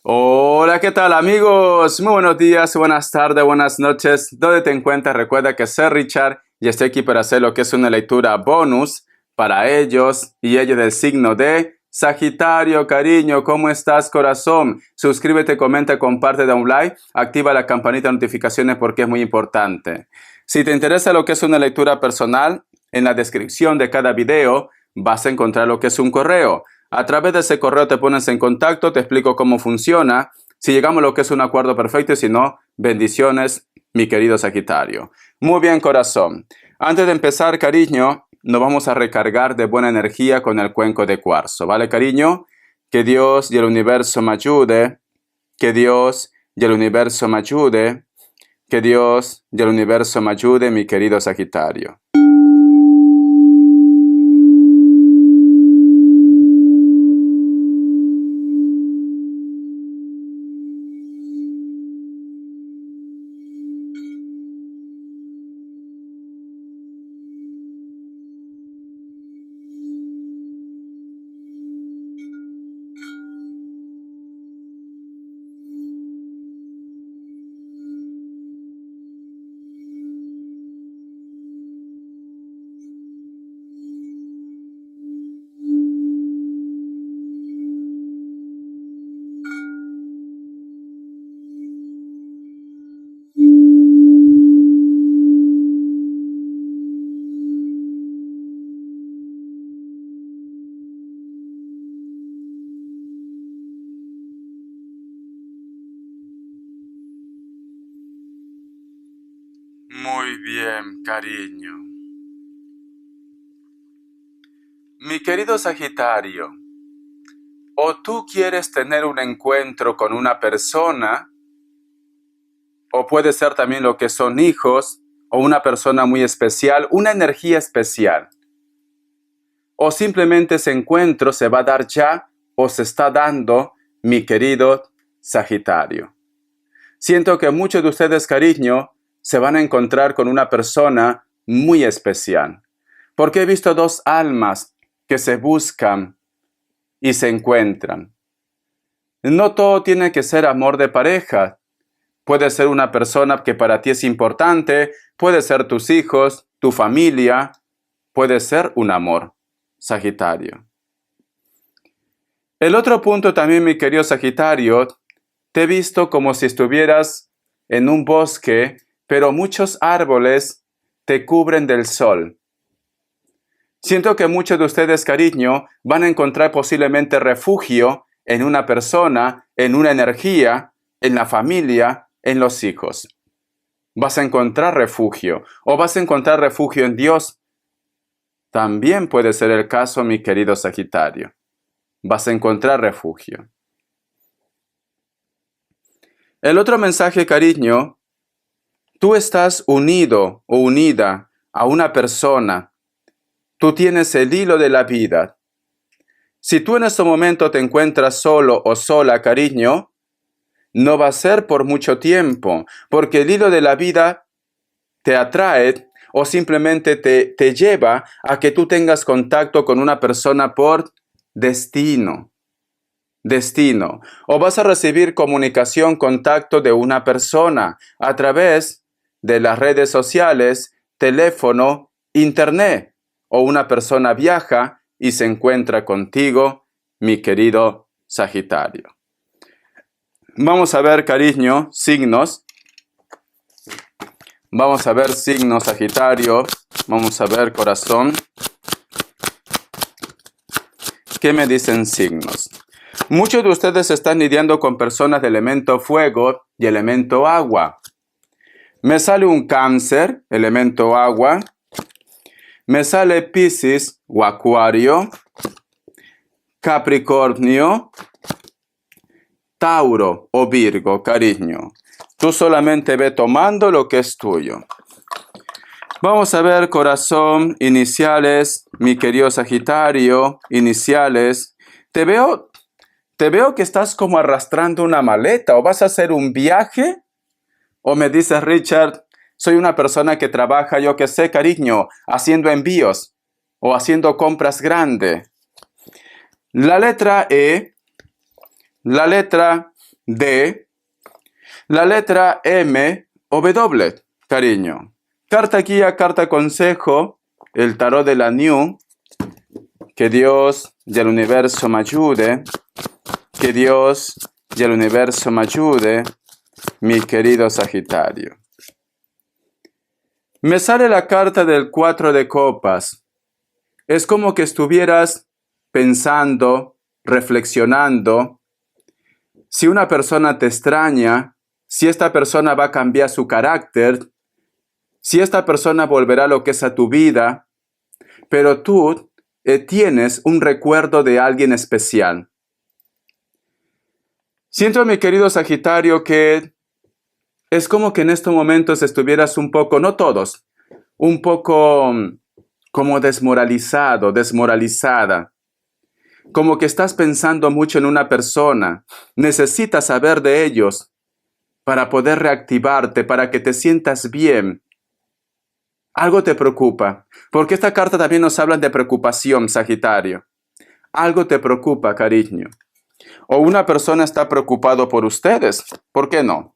Hola, ¿qué tal amigos? Muy buenos días, buenas tardes, buenas noches. ¿Dónde te encuentras? Recuerda que soy Richard y estoy aquí para hacer lo que es una lectura bonus para ellos y ellos del signo de Sagitario. Cariño, ¿cómo estás, corazón? Suscríbete, comenta, comparte, da un like, activa la campanita de notificaciones porque es muy importante. Si te interesa lo que es una lectura personal, en la descripción de cada video vas a encontrar lo que es un correo. A través de ese correo te pones en contacto, te explico cómo funciona, si llegamos a lo que es un acuerdo perfecto y si no, bendiciones, mi querido Sagitario. Muy bien, corazón. Antes de empezar, cariño, nos vamos a recargar de buena energía con el cuenco de cuarzo, ¿vale, cariño? Que Dios y el universo me ayude, que Dios y el universo me ayude, que Dios y el universo me ayude, mi querido Sagitario. Muy bien, cariño. Mi querido Sagitario, o tú quieres tener un encuentro con una persona, o puede ser también lo que son hijos, o una persona muy especial, una energía especial. O simplemente ese encuentro se va a dar ya, o se está dando, mi querido Sagitario. Siento que muchos de ustedes, cariño, se van a encontrar con una persona muy especial. Porque he visto dos almas que se buscan y se encuentran. No todo tiene que ser amor de pareja. Puede ser una persona que para ti es importante, puede ser tus hijos, tu familia, puede ser un amor, Sagitario. El otro punto también, mi querido Sagitario, te he visto como si estuvieras en un bosque, pero muchos árboles te cubren del sol. Siento que muchos de ustedes, cariño, van a encontrar posiblemente refugio en una persona, en una energía, en la familia, en los hijos. Vas a encontrar refugio o vas a encontrar refugio en Dios. También puede ser el caso, mi querido Sagitario. Vas a encontrar refugio. El otro mensaje, cariño, tú estás unido o unida a una persona. Tú tienes el hilo de la vida. Si tú en este momento te encuentras solo o sola, cariño, no va a ser por mucho tiempo, porque el hilo de la vida te atrae o simplemente te lleva a que tú tengas contacto con una persona por destino. Destino. O vas a recibir comunicación, contacto de una persona a través de las redes sociales, teléfono, internet. O una persona viaja y se encuentra contigo, mi querido Sagitario. Vamos a ver, cariño, signos. Vamos a ver signos, Sagitario. Vamos a ver, corazón. ¿Qué me dicen signos? Muchos de ustedes están lidiando con personas de elemento fuego y elemento agua. Me sale un Cáncer, elemento agua. Me sale Piscis o Acuario, Capricornio, Tauro o Virgo, cariño. Tú solamente ve tomando lo que es tuyo. Vamos a ver, corazón, iniciales, mi querido Sagitario, iniciales. Te veo que estás como arrastrando una maleta, o vas a hacer un viaje, o me dices, Richard, soy una persona que trabaja, yo qué sé, cariño, haciendo envíos o haciendo compras grandes. La letra E, la letra D, la letra M o W, cariño. Carta guía, carta consejo, el tarot de la New. Que Dios y el universo me ayude. Que Dios y el universo me ayude, mi querido Sagitario. Me sale la carta del 4 de copas. Es como que estuvieras pensando, reflexionando. Si una persona te extraña, si esta persona va a cambiar su carácter, si esta persona volverá a lo que es a tu vida, pero tú tienes un recuerdo de alguien especial. Siento, mi querido Sagitario, que es como que en estos momentos estuvieras un poco, no todos, un poco como desmoralizado, desmoralizada. Como que estás pensando mucho en una persona. Necesitas saber de ellos para poder reactivarte, para que te sientas bien. Algo te preocupa, porque esta carta también nos habla de preocupación, Sagitario. Algo te preocupa, cariño. O una persona está preocupado por ustedes. ¿Por qué no?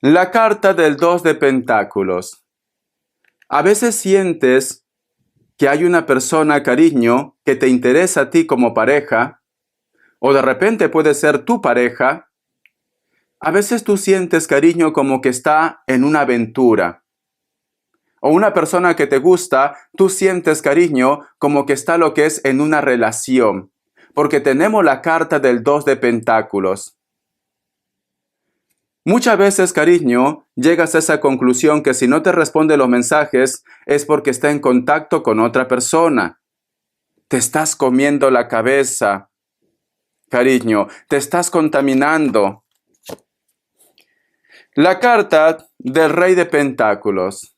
La carta del 2 de pentáculos. A veces sientes que hay una persona, cariño, que te interesa a ti como pareja, o de repente puede ser tu pareja. A veces tú sientes, cariño, como que está en una aventura. O una persona que te gusta, tú sientes, cariño, como que está lo que es en una relación. Porque tenemos la carta del 2 de pentáculos. Muchas veces, cariño, llegas a esa conclusión que si no te responde los mensajes es porque está en contacto con otra persona. Te estás comiendo la cabeza, cariño, te estás contaminando. La carta del Rey de Pentáculos.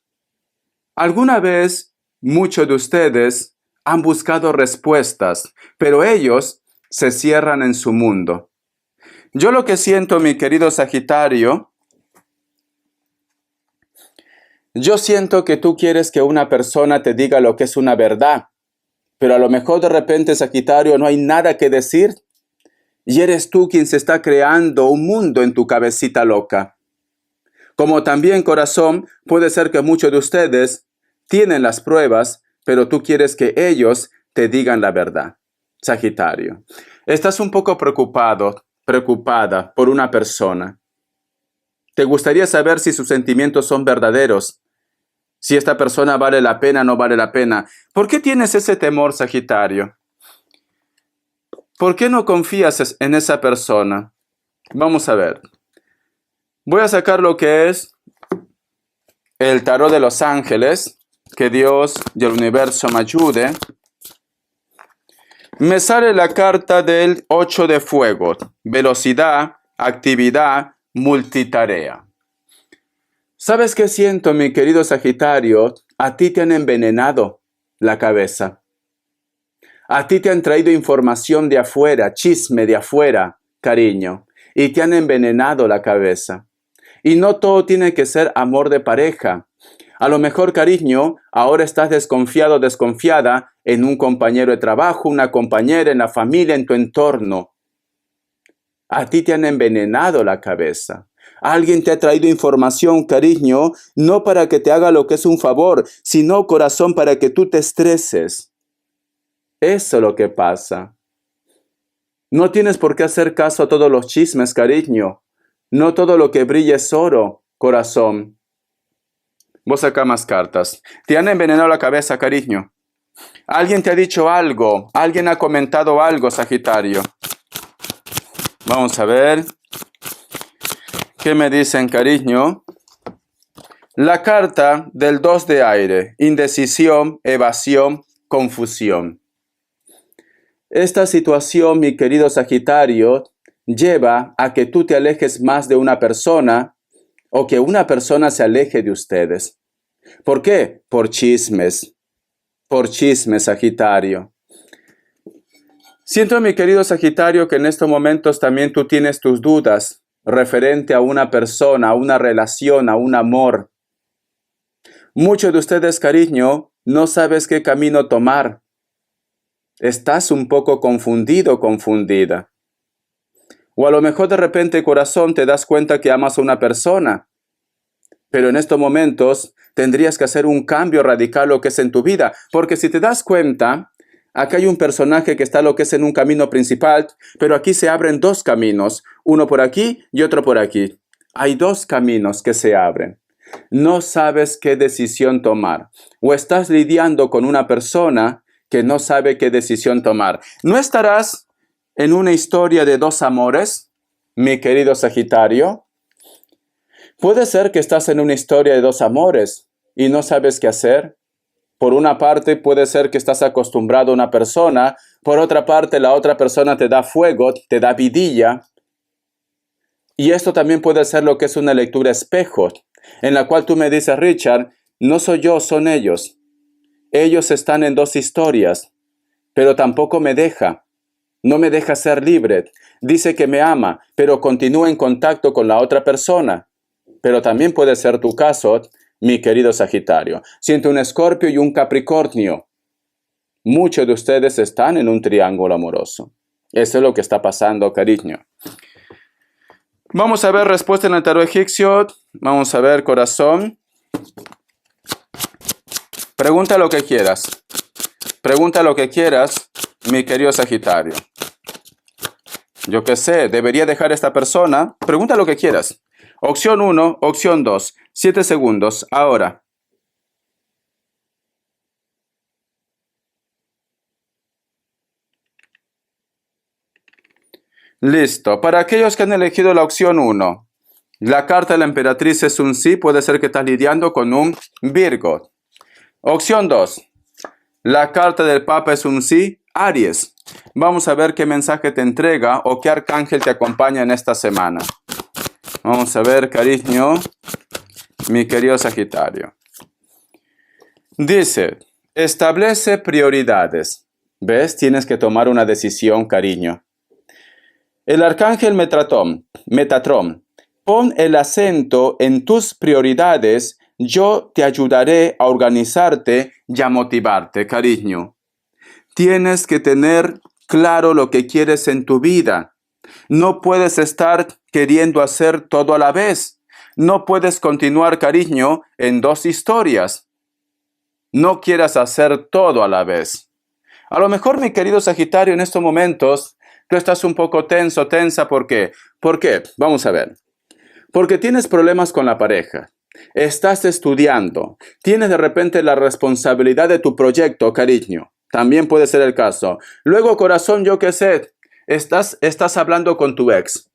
¿Alguna vez muchos de ustedes han buscado respuestas, pero ellos se cierran en su mundo? Yo lo que siento, mi querido Sagitario, yo siento que tú quieres que una persona te diga lo que es una verdad, pero a lo mejor de repente, Sagitario, no hay nada que decir y eres tú quien se está creando un mundo en tu cabecita loca. Como también, corazón, puede ser que muchos de ustedes tienen las pruebas, pero tú quieres que ellos te digan la verdad. Sagitario, estás un poco preocupada por una persona. Te gustaría saber si sus sentimientos son verdaderos, si esta persona vale la pena o no vale la pena. ¿Por qué tienes ese temor, Sagitario? ¿Por qué no confías en esa persona? Vamos a ver. Voy a sacar lo que es el tarot de los ángeles. Que Dios y el universo me ayude. Me sale la carta del 8 de fuego. Velocidad, actividad, multitarea. ¿Sabes qué siento, mi querido Sagitario? A ti te han envenenado la cabeza. A ti te han traído información de afuera, chisme de afuera, cariño. Y te han envenenado la cabeza. Y no todo tiene que ser amor de pareja. A lo mejor, cariño, ahora estás desconfiado o desconfiada en un compañero de trabajo, una compañera, en la familia, en tu entorno. A ti te han envenenado la cabeza. Alguien te ha traído información, cariño, no para que te haga lo que es un favor, sino, corazón, para que tú te estreses. Eso es lo que pasa. No tienes por qué hacer caso a todos los chismes, cariño. No todo lo que brilla es oro, corazón. Vos saca más cartas. Te han envenenado la cabeza, cariño. Alguien te ha dicho algo. Alguien ha comentado algo, Sagitario. Vamos a ver. ¿Qué me dicen, cariño? La carta del 2 de aire. Indecisión, evasión, confusión. Esta situación, mi querido Sagitario, lleva a que tú te alejes más de una persona o que una persona se aleje de ustedes. ¿Por qué? Por chismes. Por chismes, Sagitario. Siento, mi querido Sagitario, que en estos momentos también tú tienes tus dudas referente a una persona, a una relación, a un amor. Muchos de ustedes, cariño, no sabes qué camino tomar. Estás un poco confundido, confundida. O a lo mejor de repente, corazón, te das cuenta que amas a una persona. Pero en estos momentos tendrías que hacer un cambio radical lo que es en tu vida. Porque si te das cuenta, acá hay un personaje que está lo que es en un camino principal, pero aquí se abren dos caminos, uno por aquí y otro por aquí. Hay dos caminos que se abren. No sabes qué decisión tomar. O estás lidiando con una persona que no sabe qué decisión tomar. ¿No estarás en una historia de dos amores, mi querido Sagitario? Puede ser que estás en una historia de dos amores y no sabes qué hacer. Por una parte, puede ser que estás acostumbrado a una persona. Por otra parte, la otra persona te da fuego, te da vidilla. Y esto también puede ser lo que es una lectura espejo, en la cual tú me dices, Richard, no soy yo, son ellos. Ellos están en dos historias, pero tampoco me deja. No me deja ser libre. Dice que me ama, pero continúa en contacto con la otra persona. Pero también puede ser tu caso, mi querido Sagitario. Siento un Escorpio y un Capricornio. Muchos de ustedes están en un triángulo amoroso. Eso es lo que está pasando, cariño. Vamos a ver respuesta en el tarot egipcio. Vamos a ver, corazón. Pregunta lo que quieras. Pregunta lo que quieras, mi querido Sagitario. Yo qué sé, debería dejar a esta persona. Pregunta lo que quieras. Opción 1, opción 2. 7 segundos. Ahora. Listo. Para aquellos que han elegido la opción 1, la carta de la emperatriz es un sí. Puede ser que estás lidiando con un Virgo. Opción 2. La carta del Papa es un sí. Aries. Vamos a ver qué mensaje te entrega o qué arcángel te acompaña en esta semana. Vamos a ver, cariño, mi querido Sagitario. Dice, establece prioridades. ¿Ves? Tienes que tomar una decisión, cariño. El arcángel Metatron, pon el acento en tus prioridades. Yo te ayudaré a organizarte y a motivarte, cariño. Tienes que tener claro lo que quieres en tu vida. No puedes estar queriendo hacer todo a la vez. No puedes continuar, cariño, en dos historias. No quieras hacer todo a la vez. A lo mejor, mi querido Sagitario, en estos momentos, tú estás un poco tenso, tensa. ¿Por qué? ¿Por qué? Vamos a ver. Porque tienes problemas con la pareja. Estás estudiando. Tienes de repente la responsabilidad de tu proyecto, cariño. También puede ser el caso. Luego, corazón, yo qué sé. Estás hablando con tu ex.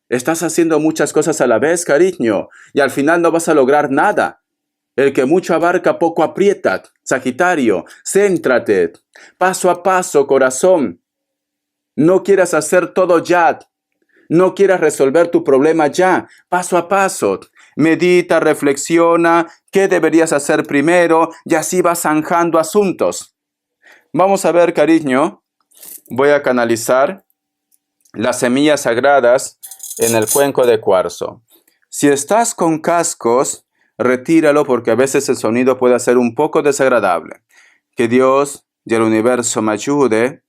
Estás haciendo muchas cosas a la vez, cariño. Y al final no vas a lograr nada. El que mucho abarca, poco aprieta. Sagitario, céntrate. Paso a paso, corazón. No quieras hacer todo ya. No quieras resolver tu problema ya. Paso a paso. Medita, reflexiona. ¿Qué deberías hacer primero? Y así vas zanjando asuntos. Vamos a ver, cariño. Voy a canalizar las semillas sagradas en el cuenco de cuarzo. Si estás con cascos, retíralo porque a veces el sonido puede ser un poco desagradable. Que Dios y el universo me ayude.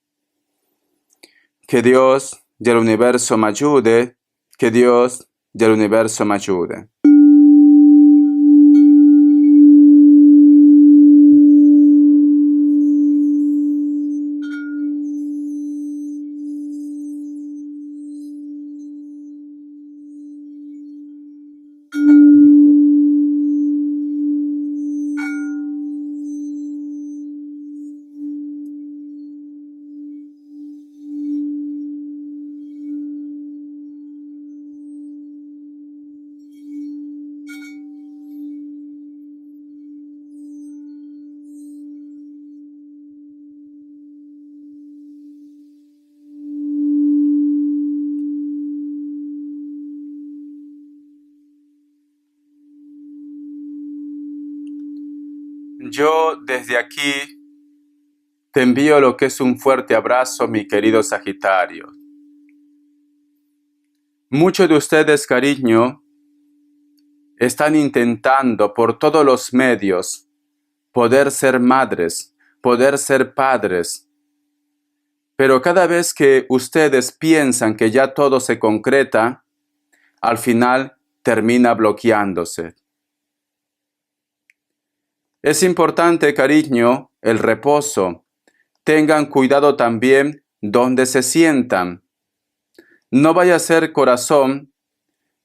Que Dios y el universo me ayude. Que Dios y el universo me ayude. Yo desde aquí te envío lo que es un fuerte abrazo, mi querido Sagitario. Muchos de ustedes, cariño, están intentando por todos los medios poder ser madres, poder ser padres, Pero cada vez que ustedes piensan que ya todo se concreta, al final termina bloqueándose. Es importante, cariño, el reposo. Tengan cuidado también donde se sientan. No vaya a ser, corazón,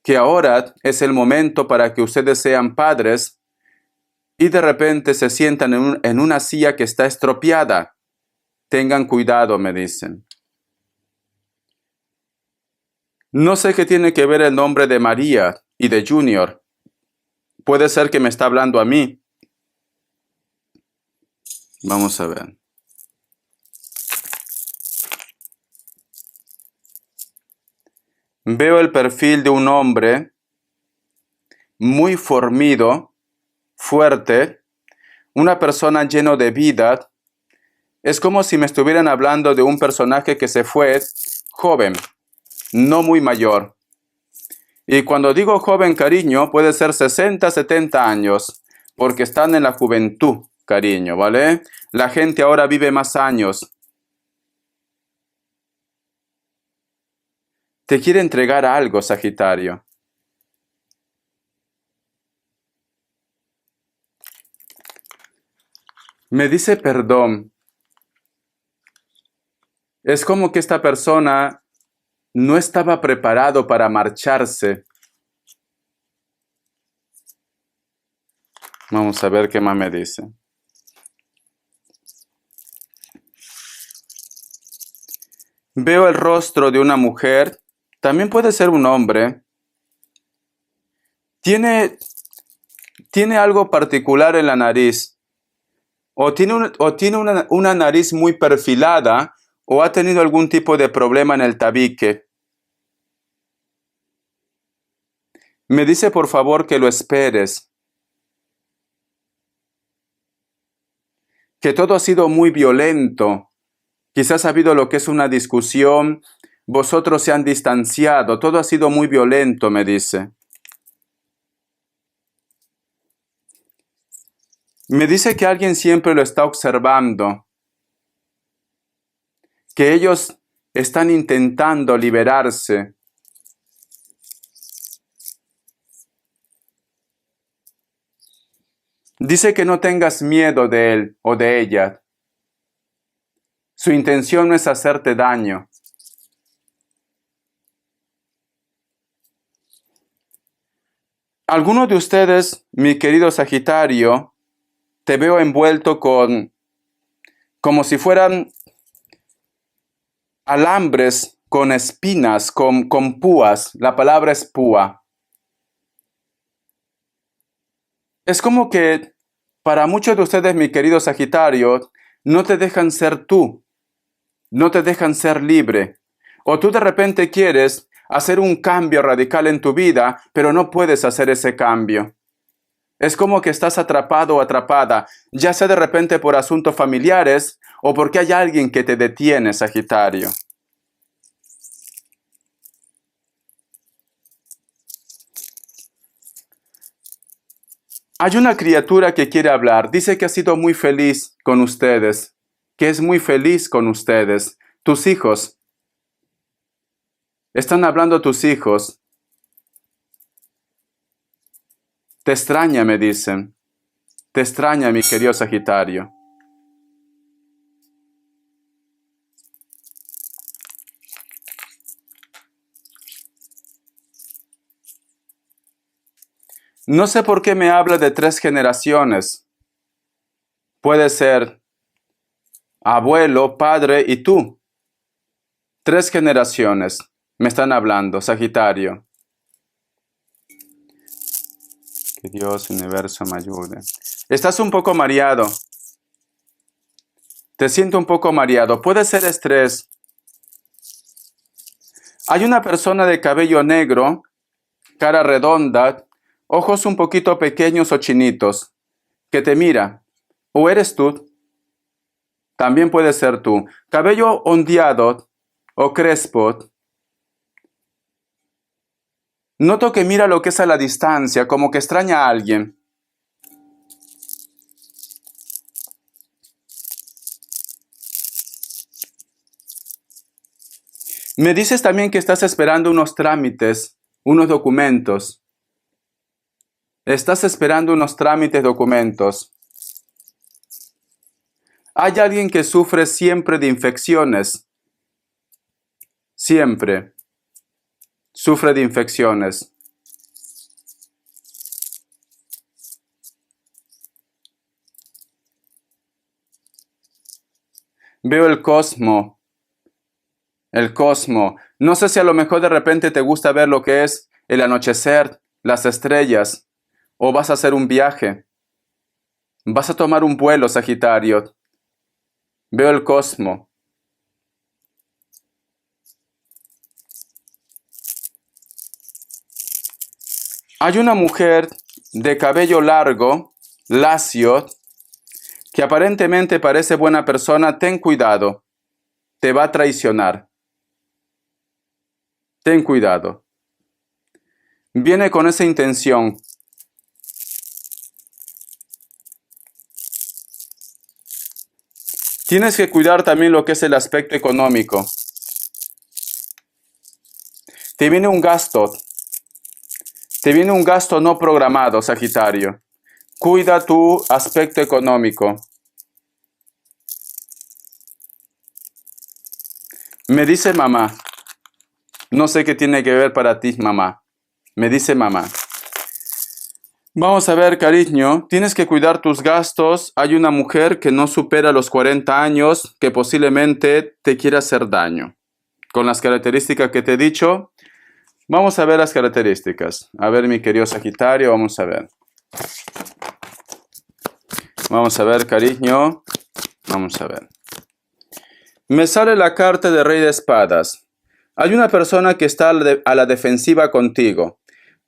que ahora es el momento para que ustedes sean padres y de repente se sientan en una silla que está estropeada. Tengan cuidado, me dicen. No sé qué tiene que ver el nombre de María y de Junior. Puede ser que me está hablando a mí. Vamos a ver. Veo el perfil de un hombre muy fornido, fuerte, una persona lleno de vida. Es como si me estuvieran hablando de un personaje que se fue joven, no muy mayor. Y cuando digo joven, cariño, puede ser 60, 70 años, porque están en la juventud, cariño, ¿vale? La gente ahora vive más años. Te quiere entregar algo, Sagitario. Me dice perdón. Es como que esta persona no estaba preparado para marcharse. Vamos a ver qué más me dice. Veo el rostro de una mujer, también puede ser un hombre. Tiene algo particular en la nariz. O tiene una nariz muy perfilada, o ha tenido algún tipo de problema en el tabique. Me dice por favor que lo esperes. Que todo ha sido muy violento. Quizás ha habido lo que es una discusión. Vosotros se han distanciado. Todo ha sido muy violento, me dice. Me dice que alguien siempre lo está observando. Que ellos están intentando liberarse. Dice que no tengas miedo de él o de ella. Su intención no es hacerte daño. Algunos de ustedes, mi querido Sagitario, te veo envuelto como si fueran alambres con espinas, con púas. La palabra es púa. Es como que para muchos de ustedes, mi querido Sagitario, no te dejan ser tú, no te dejan ser libre. O tú de repente quieres hacer un cambio radical en tu vida, pero no puedes hacer ese cambio. Es como que estás atrapado o atrapada, ya sea de repente por asuntos familiares o porque hay alguien que te detiene, Sagitario. Hay una criatura que quiere hablar, dice que ha sido muy feliz con ustedes, que es muy feliz con ustedes. Tus hijos, están hablando tus hijos. Te extraña, me dicen. Te extraña, mi querido Sagitario. No sé por qué me habla de 3 generaciones. Puede ser abuelo, padre y tú. 3 generaciones me están hablando, Sagitario. Que Dios, universo, me ayude. Estás un poco mareado. Te siento un poco mareado. Puede ser estrés. Hay una persona de cabello negro, cara redonda, ojos un poquito pequeños o chinitos, que te mira. ¿O eres tú? También puede ser tú. Cabello ondeado o crespo. Noto que mira lo que es a la distancia, como que extraña a alguien. Me dices también que estás esperando unos trámites, unos documentos. Estás esperando unos trámites, documentos. Hay alguien que sufre siempre de infecciones. Siempre sufre de infecciones. Veo el cosmos. El cosmos. No sé si a lo mejor de repente te gusta ver lo que es el anochecer, las estrellas, o vas a hacer un viaje. Vas a tomar un vuelo, Sagitario. Veo el cosmos. Hay una mujer de cabello largo, lacio, que aparentemente parece buena persona. Ten cuidado. Te va a traicionar. Ten cuidado. Viene con esa intención. Tienes que cuidar también lo que es el aspecto económico. Te viene un gasto. Te viene un gasto no programado, Sagitario. Cuida tu aspecto económico. Me dice mamá. No sé qué tiene que ver para ti, mamá. Me dice mamá. Vamos a ver, cariño, tienes que cuidar tus gastos. Hay una mujer que no supera los 40 años que posiblemente te quiera hacer daño. Con las características que te he dicho, vamos a ver las características. A ver, mi querido Sagitario, vamos a ver. Vamos a ver, cariño. Vamos a ver. Me sale la carta de Rey de Espadas. Hay una persona que está a la defensiva contigo.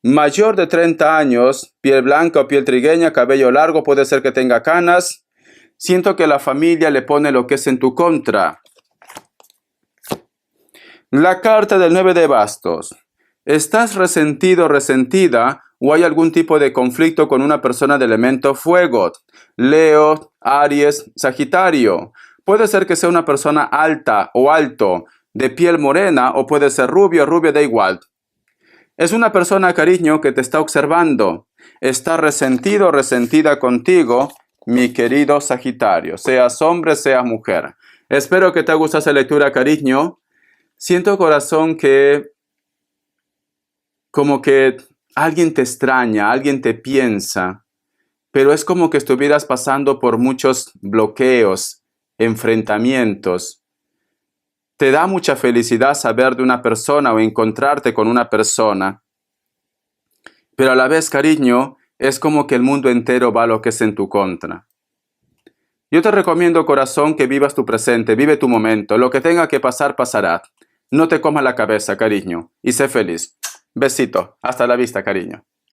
Mayor de 30 años, piel blanca o piel trigueña, cabello largo, puede ser que tenga canas. Siento que la familia le pone lo que es en tu contra. La carta del 9 de bastos. ¿Estás resentido o resentida o hay algún tipo de conflicto con una persona de elemento fuego? Leo, Aries, Sagitario. Puede ser que sea una persona alta o alto, de piel morena o puede ser rubio, rubia, da igual. Es una persona, cariño, que te está observando. Está resentido o resentida contigo, mi querido Sagitario. Seas hombre, seas mujer. Espero que te guste esa lectura, cariño. Siento, corazón, que como que alguien te extraña, alguien te piensa. Pero es como que estuvieras pasando por muchos bloqueos, enfrentamientos. Te da mucha felicidad saber de una persona o encontrarte con una persona. Pero a la vez, cariño, es como que el mundo entero va a lo que es en tu contra. Yo te recomiendo, corazón, que vivas tu presente, vive tu momento. Lo que tenga que pasar, pasará. No te comas la cabeza, cariño, y sé feliz. Besito. Hasta la vista, cariño.